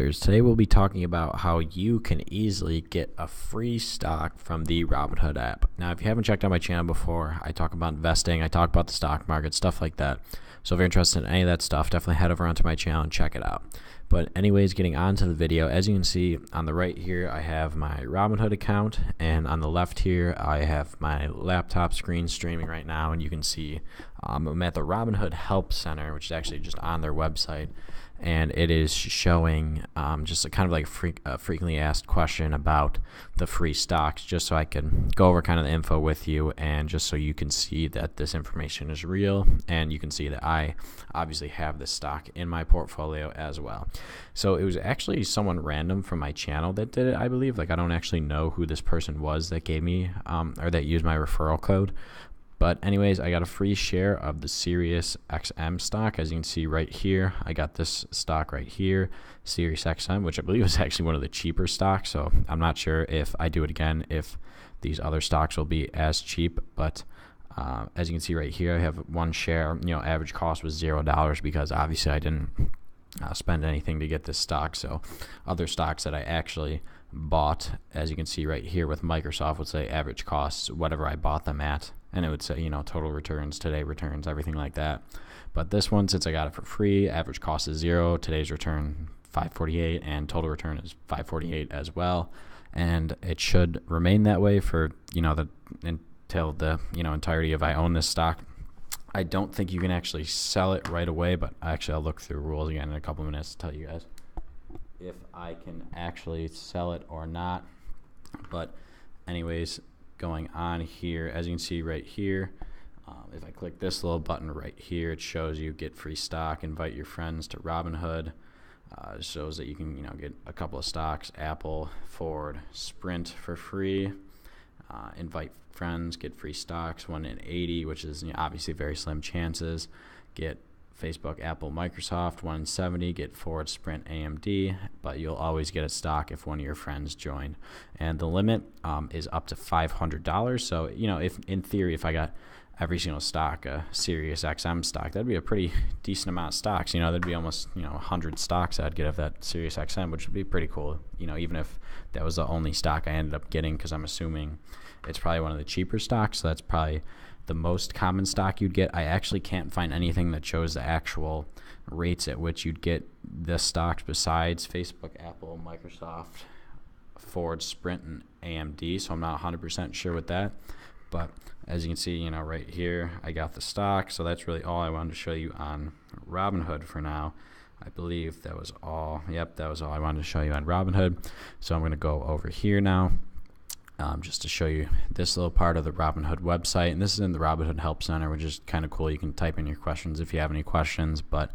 Today we'll be talking about how you can easily get a free stock from the Robinhood app. Now, if you haven't checked out my channel before, I talk about investing, I talk about the stock market, stuff like that. So if you're interested in any of that stuff, definitely head over onto my channel and check it out. But anyways, getting on to the video, as you can see on the right here, I have my Robinhood account, and on the left here, I have my laptop screen streaming right now, and you can see I'm at the Robinhood Help Center, which is actually just on their website, and it is showing just a kind of like a frequently asked question about the free stocks, just so I can go over kind of the info with you, and just so you can see that this information is real, and you can see that I obviously have this stock in my portfolio as well. So it was actually someone random from my channel that did it, I believe. Like, I don't actually know who this person was that gave me or that used my referral code. But anyways, I got a free share of the Sirius XM stock. As you can see right here, I got this stock right here, Sirius XM, which I believe is actually one of the cheaper stocks. So I'm not sure if I do it again, if these other stocks will be as cheap. But as you can see right here, I have one share. Average cost was $0 because obviously I didn't spend anything to get this stock. So other stocks that I actually bought, as you can see right here with Microsoft, would say average costs, whatever I bought them at, and it would say total returns, today returns, everything like that. But this one, since I got it for free, average cost is 0, today's return 548, and total return is 548 as well, and it should remain that way for until the entirety of I own this stock. I don't think you can actually sell it right away, but actually I'll look through rules again in a couple of minutes to tell you guys if I can actually sell it or not. But anyways, going on here, as you can see right here, if I click this little button right here, it shows you get free stock, invite your friends to Robinhood. It shows that you can get a couple of stocks, Apple, Ford, Sprint for free. Invite friends, get free stocks, 1 in 80, which is obviously very slim chances. Get Facebook, Apple, Microsoft, 1 in 70, get Ford, Sprint, AMD, but you'll always get a stock if one of your friends join. And the limit is up to $500. So, if in theory, if I got every single stock, a Sirius XM stock, that'd be a pretty decent amount of stocks. There'd be almost 100 stocks I'd get of that Sirius XM, which would be pretty cool. Even if that was the only stock I ended up getting, because I'm assuming it's probably one of the cheaper stocks, so that's probably the most common stock you'd get. I actually can't find anything that shows the actual rates at which you'd get the stocks besides Facebook, Apple, Microsoft, Ford, Sprint, and AMD, so I'm not 100% sure with that. But as you can see, right here, I got the stock, so that's really all I wanted to show you on Robinhood for now. I believe that was all. Yep, that was all I wanted to show you on Robinhood. So I'm going to go over here now. Just to show you this little part of the Robinhood website, and this is in the Robinhood Help Center, which is kind of cool. You can type in your questions if you have any questions. But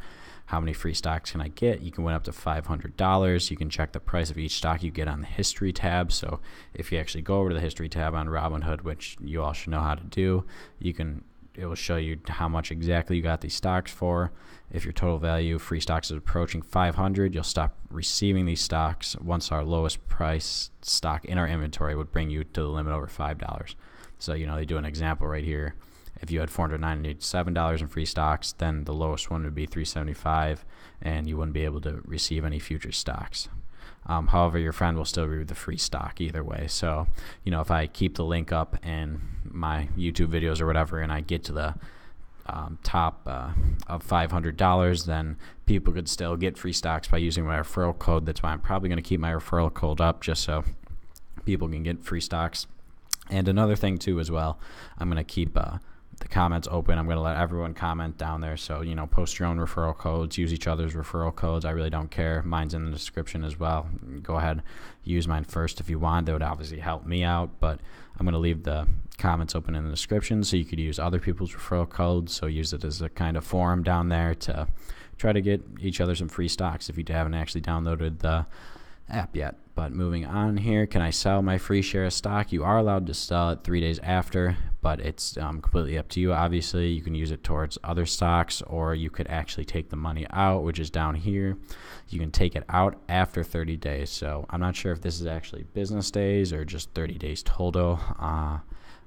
how many free stocks can I get? You can win up to $500. You can check the price of each stock you get on the history tab. So if you actually go over to the history tab on Robinhood, which you all should know how to do, it will show you how much exactly you got these stocks for. If your total value free stocks is approaching 500, you'll stop receiving these stocks once our lowest price stock in our inventory would bring you to the limit over $5. So, they do an example right here. If you had $497 in free stocks, then the lowest one would be $375, and you wouldn't be able to receive any future stocks. However, your friend will still receive the free stock either way. So, if I keep the link up in my YouTube videos or whatever, and I get to the top of $500, then people could still get free stocks by using my referral code. That's why I'm probably going to keep my referral code up, just so people can get free stocks. And another thing too as well, I'm going to keep the comments open. I'm going to let everyone comment down there. So, post your own referral codes, use each other's referral codes. I really don't care. Mine's in the description as well. Go ahead, use mine first if you want. That would obviously help me out, but I'm going to leave the comments open in the description so you could use other people's referral codes. So use it as a kind of forum down there to try to get each other some free stocks if you haven't actually downloaded the app yet. But moving on here, can I sell my free share of stock? You are allowed to sell it 3 days after, but it's completely up to you. Obviously, you can use it towards other stocks, or you could actually take the money out, which is down here. You can take it out after 30 days. So I'm not sure if this is actually business days or just 30 days total.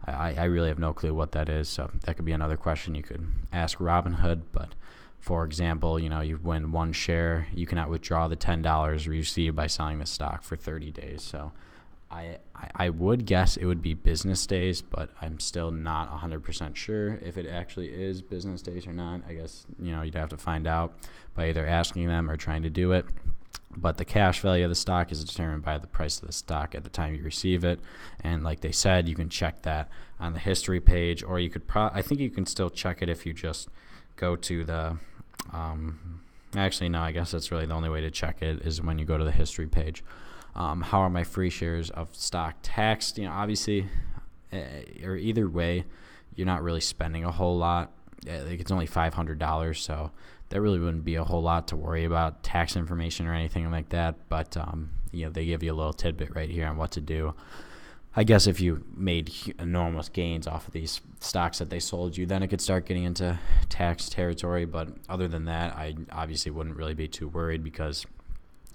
I really have no clue what that is, so that could be another question you could ask Robinhood. But For example, you win one share, you cannot withdraw the $10 received by selling the stock for 30 days. So I would guess it would be business days, but I'm still not 100% sure if it actually is business days or not. I guess, you'd have to find out by either asking them or trying to do it. But the cash value of the stock is determined by the price of the stock at the time you receive it. And like they said, you can check that on the history page, or you could I think you can still check it if you just go to the actually, no, I guess that's really the only way to check it is when you go to the history page. How are my free shares of stock taxed? Obviously, or either way, you're not really spending a whole lot. Like it's only $500, so there really wouldn't be a whole lot to worry about tax information or anything like that. But they give you a little tidbit right here on what to do. I guess if you made enormous gains off of these stocks that they sold you, then it could start getting into tax territory. But other than that, I obviously wouldn't really be too worried because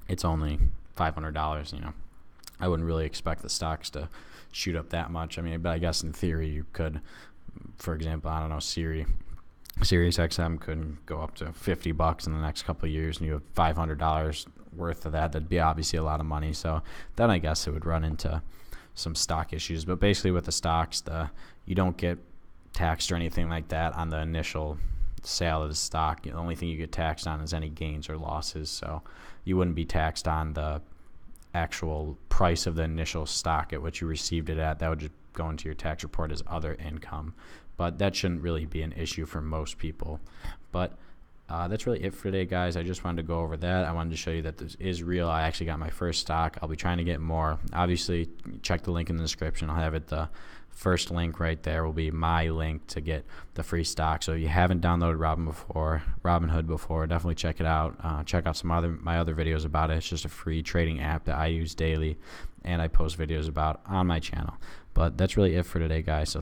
it's only $500. I wouldn't really expect the stocks to shoot up that much. I mean, but I guess in theory you could, for example, I don't know, Sirius XM could go up to $50 in the next couple of years, and you have $500 worth of that. That'd be obviously a lot of money. So then I guess it would run into some stock issues. But basically with the stocks, you don't get taxed or anything like that on the initial sale of the stock. The only thing you get taxed on is any gains or losses. So you wouldn't be taxed on the actual price of the initial stock at which you received it at. That would just go into your tax report as other income. But that shouldn't really be an issue for most people. But that's really it for today, guys. I just wanted to go over that. I wanted to show you that this is real. I actually got my first stock. I'll be trying to get more. Obviously, check the link in the description. I'll have it. The first link right there will be my link to get the free stock. So if you haven't downloaded Robinhood before, definitely check it out. Check out my other videos about it. It's just a free trading app that I use daily, and I post videos about on my channel. But that's really it for today, guys. So